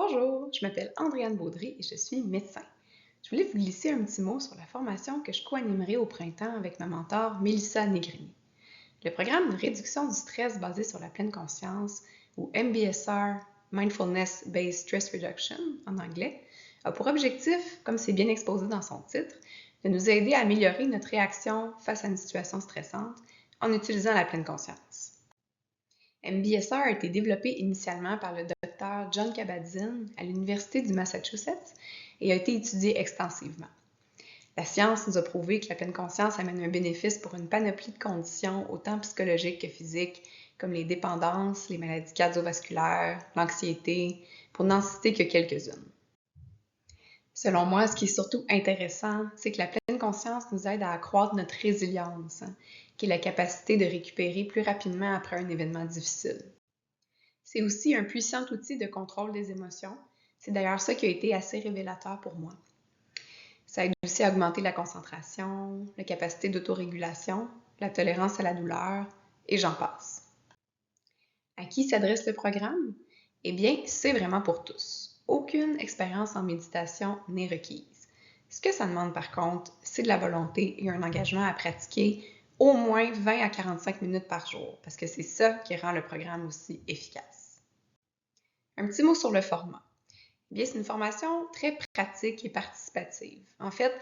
Bonjour, je m'appelle Andréane Baudry et je suis médecin. Je voulais vous glisser un petit mot sur la formation que je co-animerai au printemps avec ma mentor Mélissa Negrini. Le programme de réduction du stress basé sur la pleine conscience, ou MBSR, Mindfulness Based Stress Reduction en anglais, a pour objectif, comme c'est bien exposé dans son titre, de nous aider à améliorer notre réaction face à une situation stressante en utilisant la pleine conscience. MBSR a été développé initialement par le Dr. John Kabat-Zinn à l'Université du Massachusetts et a été étudié extensivement. La science nous a prouvé que la pleine conscience amène un bénéfice pour une panoplie de conditions, autant psychologiques que physiques, comme les dépendances, les maladies cardiovasculaires, l'anxiété, pour n'en citer que quelques-unes. Selon moi, ce qui est surtout intéressant, c'est que la pleine conscience nous aide à accroître notre résilience, qui est la capacité de récupérer plus rapidement après un événement difficile. C'est aussi un puissant outil de contrôle des émotions. C'est d'ailleurs ça qui a été assez révélateur pour moi. Ça aide aussi à augmenter la concentration, la capacité d'autorégulation, la tolérance à la douleur, et j'en passe. À qui s'adresse le programme? Eh bien, c'est vraiment pour tous. Aucune expérience en méditation n'est requise. Ce que ça demande par contre, c'est de la volonté et un engagement à pratiquer au moins 20 à 45 minutes par jour, parce que c'est ça qui rend le programme aussi efficace. Un petit mot sur le format. Eh bien, c'est une formation très pratique et participative. En fait,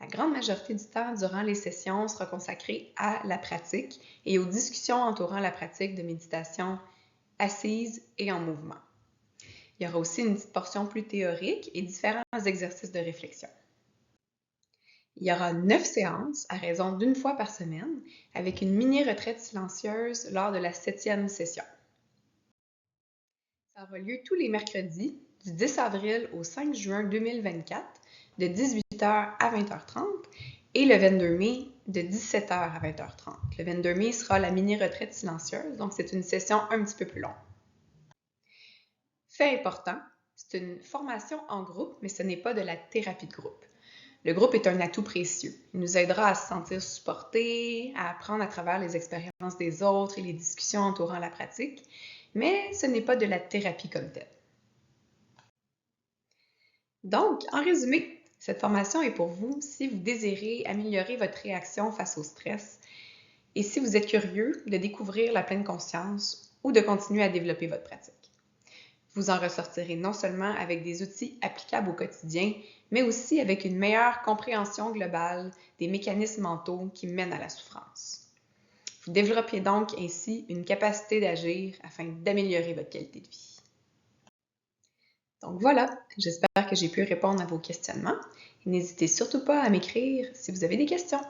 la grande majorité du temps durant les sessions sera consacrée à la pratique et aux discussions entourant la pratique de méditation assise et en mouvement. Il y aura aussi une petite portion plus théorique et différents exercices de réflexion. Il y aura 9 séances à raison d'une fois par semaine avec une mini-retraite silencieuse lors de la 7e session. Ça aura lieu tous les mercredis du 10 avril au 5 juin 2024 de 18h à 20h30 et le 22 mai de 17h à 20h30. Le 22 mai sera la mini-retraite silencieuse, donc c'est une session un petit peu plus longue. Fait important, c'est une formation en groupe, mais ce n'est pas de la thérapie de groupe. Le groupe est un atout précieux. Il nous aidera à se sentir supportés, à apprendre à travers les expériences des autres et les discussions entourant la pratique, mais ce n'est pas de la thérapie comme telle. Donc, en résumé, cette formation est pour vous si vous désirez améliorer votre réaction face au stress et si vous êtes curieux de découvrir la pleine conscience ou de continuer à développer votre pratique. Vous en ressortirez non seulement avec des outils applicables au quotidien, mais aussi avec une meilleure compréhension globale des mécanismes mentaux qui mènent à la souffrance. Vous développerez donc ainsi une capacité d'agir afin d'améliorer votre qualité de vie. Donc voilà, j'espère que j'ai pu répondre à vos questionnements. N'hésitez surtout pas à m'écrire si vous avez des questions.